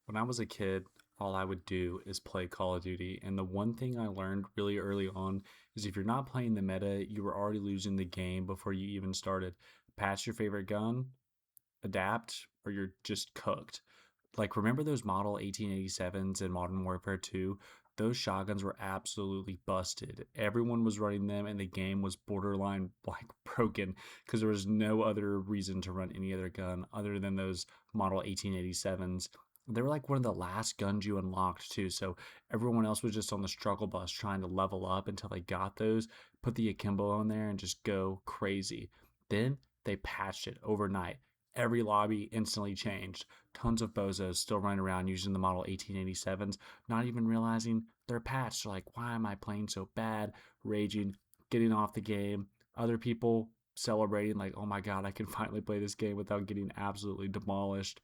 When I was a kid, all I would do is play Call of Duty. And the one thing I learned really early on is if you're not playing the meta, you were already losing the game before you even started. Patch your favorite gun, adapt, or you're just cooked. Like, remember those Model 1887s in Modern Warfare 2? Those shotguns were absolutely busted. Everyone was running them, and the game was borderline like broken because there was no other reason to run any other gun other than those Model 1887s. They were like one of the last guns you unlocked too, so everyone else was just on the struggle bus trying to level up until they got those, put the akimbo on there, and just go crazy. Then they patched it overnight. Every lobby instantly changed. Tons of bozos still running around using the Model 1887s, not even realizing they're patched. They're like, why am I playing so bad? Raging, getting off the game. Other people celebrating, like, oh my God, I can finally play this game without getting absolutely demolished.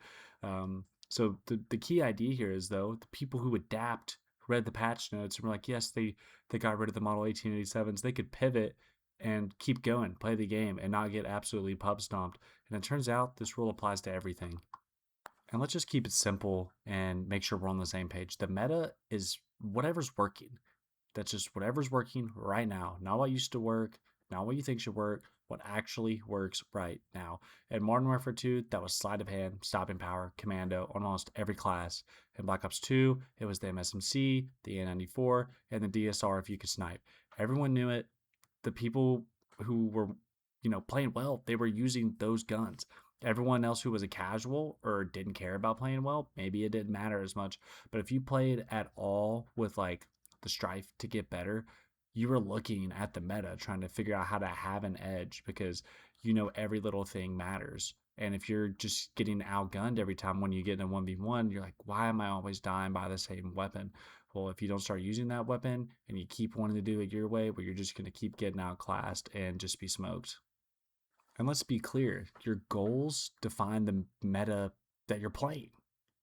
So the key idea here is, though, the people who adapt read the patch notes and were like, yes, they got rid of the Model 1887s. They could pivot and keep going, play the game, and not get absolutely pub stomped. And it turns out this rule applies to everything. And let's just keep it simple and make sure we're on the same page. The meta is whatever's working. That's just whatever's working right now. Not what used to work, not what you think should work, what actually works right now. In Modern Warfare 2, that was sleight of hand, stopping power, commando on almost every class. In Black Ops 2, it was the MSMC, the A94, and the DSR if you could snipe. Everyone knew it. The people who were, playing well, they were using those guns. Everyone else who was a casual or didn't care about playing well, maybe it didn't matter as much. But if you played at all with like the strife to get better, you were looking at the meta, trying to figure out how to have an edge because every little thing matters. And if you're just getting outgunned every time when you get in a 1v1, you're like, why am I always dying by the same weapon? Well, if you don't start using that weapon and you keep wanting to do it your way, well, you're just going to keep getting outclassed and just be smoked. And let's be clear, your goals define the meta that you're playing.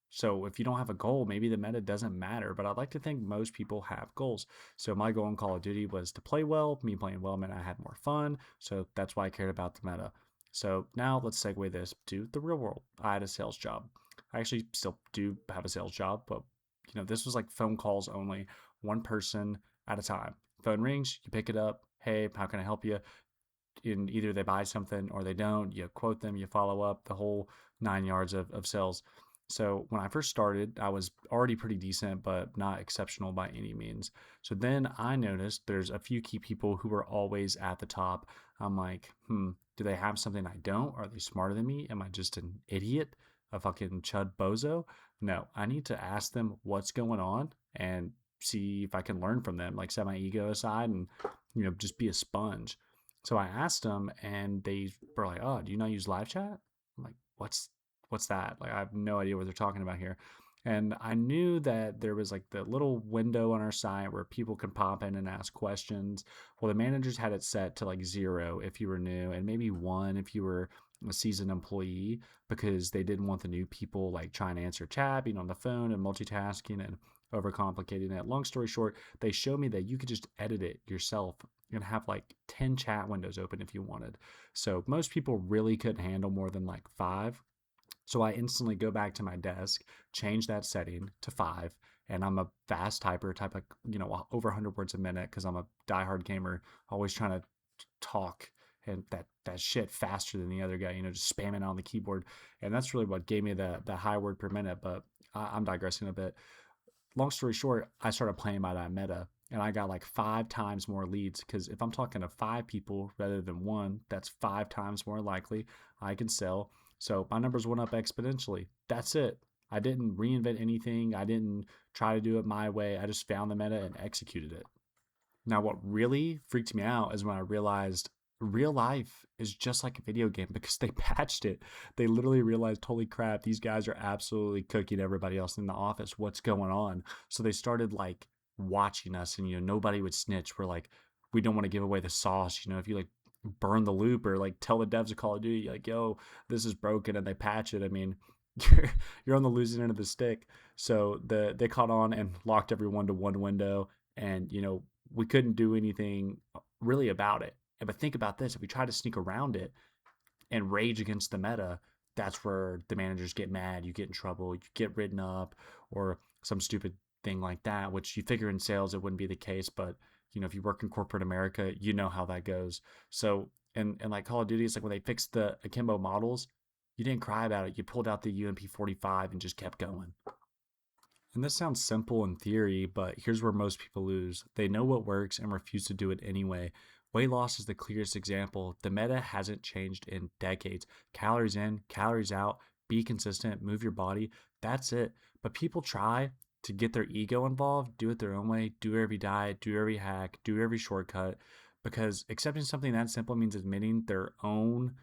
So if you don't have a goal, maybe the meta doesn't matter. But I'd like to think most people have goals. So my goal in Call of Duty was to play well. Me playing well meant I had more fun. So that's why I cared about the meta. So now let's segue this to the real world. I had a sales job. I actually still do have a sales job, but this was like phone calls only, one person at a time. Phone rings, you pick it up. Hey, how can I help you? And either they buy something or they don't. You quote them, you follow up, the whole 9 yards of sales. So when I first started, I was already pretty decent, but not exceptional by any means. So then I noticed there's a few key people who are always at the top. I'm like, do they have something I don't? Are they smarter than me? Am I just an idiot? A fucking chud bozo? No, I need to ask them what's going on and see if I can learn from them, like set my ego aside and, just be a sponge. So I asked them, and they were like, "Oh, do you not use live chat?" I'm like, "What's that?" Like, I have no idea what they're talking about here. And I knew that there was like the little window on our site where people can pop in and ask questions. Well, the managers had it set to like 0 if you were new, and maybe 1 if you were a seasoned employee, because they didn't want the new people like trying to answer chat, being on the phone and multitasking and overcomplicating it. Long story short, they showed me that you could just edit it yourself and have like 10 chat windows open if you wanted. So most people really couldn't handle more than like 5. So I instantly go back to my desk, change that setting to 5, and I'm a fast typer, type like, over 100 words a minute because I'm a diehard gamer, always trying to talk and that shit faster than the other guy, just spamming on the keyboard. And that's really what gave me the high word per minute, but I'm digressing a bit. Long story short, I started playing by that meta and I got like 5 times more leads because if I'm talking to 5 people rather than 1, that's 5 times more likely I can sell. So my numbers went up exponentially. That's it. I didn't reinvent anything. I didn't try to do it my way. I just found the meta and executed it. Now, what really freaked me out is when I realized real life is just like a video game because they patched it. They literally realized, holy crap, these guys are absolutely cooking everybody else in the office. What's going on? So they started like watching us, and nobody would snitch. We're like, we don't want to give away the sauce. If you like burn the loop or like tell the devs of Call of Duty, like, yo, this is broken, and they patch it. I mean, you're on the losing end of the stick. So they caught on and locked everyone to one window, and we couldn't do anything really about it. But think about this: if we try to sneak around it and rage against the meta, that's where the managers get mad, you get in trouble, you get written up, or some stupid thing like that, which you figure in sales it wouldn't be the case, but if you work in corporate America, you know how that goes. So and like Call of Duty, it's like when they fixed the akimbo models, you didn't cry about it. You pulled out the UMP 45 and just kept going. And this sounds simple in theory, but here's where most people lose. They know what works and refuse to do it anyway. Weight loss is the clearest example. The meta hasn't changed in decades. Calories in, calories out, be consistent, move your body. That's it. But people try to get their ego involved, do it their own way, do every diet, do every hack, do every shortcut, because accepting something that simple means admitting their own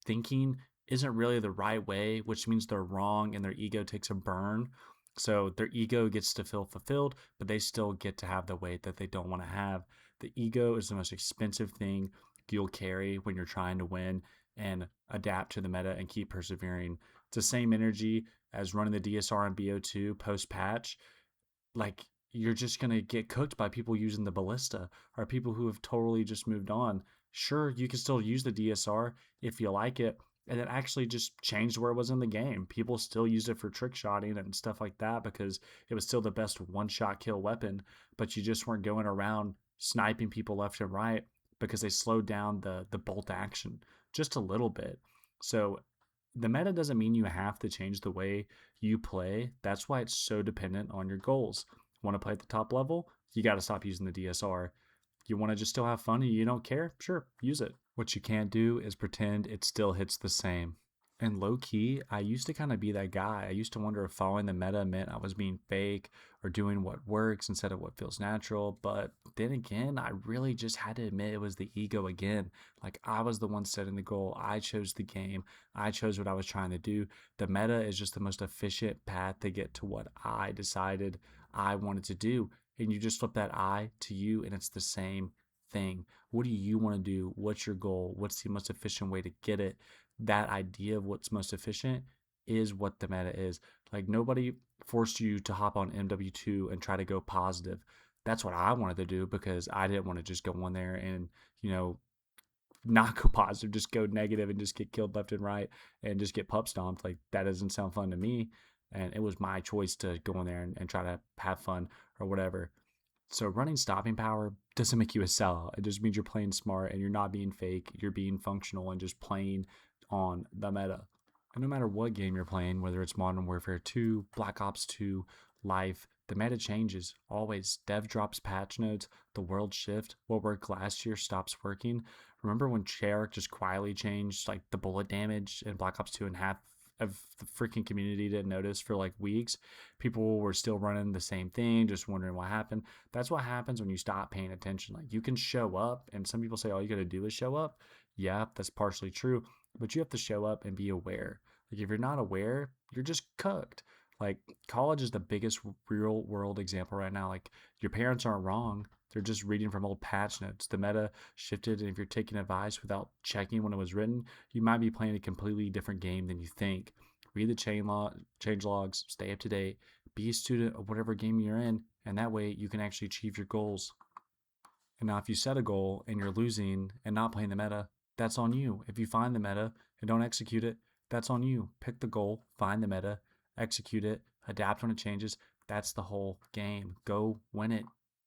thinking isn't really the right way, which means they're wrong and their ego takes a burn. So their ego gets to feel fulfilled, but they still get to have the weight that they don't want to have. The ego is the most expensive thing you'll carry when you're trying to win and adapt to the meta and keep persevering. It's the same energy as running the DSR and BO2 post patch. Like, you're just going to get cooked by people using the ballista or people who have totally just moved on. Sure, you can still use the DSR if you like it, and it actually just changed where it was in the game. People still used it for trick shotting and stuff like that because it was still the best one shot kill weapon, but you just weren't going around sniping people left and right because they slowed down the bolt action just a little bit. So the meta doesn't mean you have to change the way you play. That's why it's so dependent on your goals. Want to play at the top level? You got to stop using the DSR. You want to just still have fun and you don't care? Sure, use it. What you can't do is pretend it still hits the same. And low key, I used to kind of be that guy. I used to wonder if following the meta meant I was being fake or doing what works instead of what feels natural. But then again, I really just had to admit it was the ego again. Like, I was the one setting the goal. I chose the game. I chose what I was trying to do. The meta is just the most efficient path to get to what I decided I wanted to do. And you just flip that I to you, and it's the same thing. What do you want to do? What's your goal? What's the most efficient way to get it? That idea of what's most efficient is what the meta is. Like, nobody forced you to hop on MW2 and try to go positive. That's what I wanted to do because I didn't want to just go on there and, you know, not go positive, just go negative and just get killed left and right and just get pup stomped. Like, that doesn't sound fun to me. And it was my choice to go in there and try to have fun or whatever. So running stopping power doesn't make you a sellout. It just means you're playing smart and you're not being fake. You're being functional and just playing on the meta. And no matter what game you're playing, whether it's Modern Warfare 2, Black Ops 2, Life, the meta changes always. Dev drops patch notes, the world shift. What worked last year stops working. Remember when Treyarch just quietly changed like the bullet damage in Black Ops 2 and half of the freaking community didn't notice for like weeks? People were still running the same thing, just wondering what happened. That's what happens when you stop paying attention. Like, you can show up, and some people say all you got to do is show up. Yeah, that's partially true, but you have to show up and be aware. Like, if you're not aware, you're just cooked. Like, college is the biggest real world example right now. Like, your parents aren't wrong. They're just reading from old patch notes. The meta shifted, and if you're taking advice without checking when it was written, you might be playing a completely different game than you think. Read the change logs, stay up to date, be a student of whatever game you're in, and that way you can actually achieve your goals. And now, if you set a goal and you're losing and not playing the meta, that's on you. If you find the meta and don't execute it, that's on you. Pick the goal, find the meta, execute it, adapt when it changes. That's the whole game. Go win it.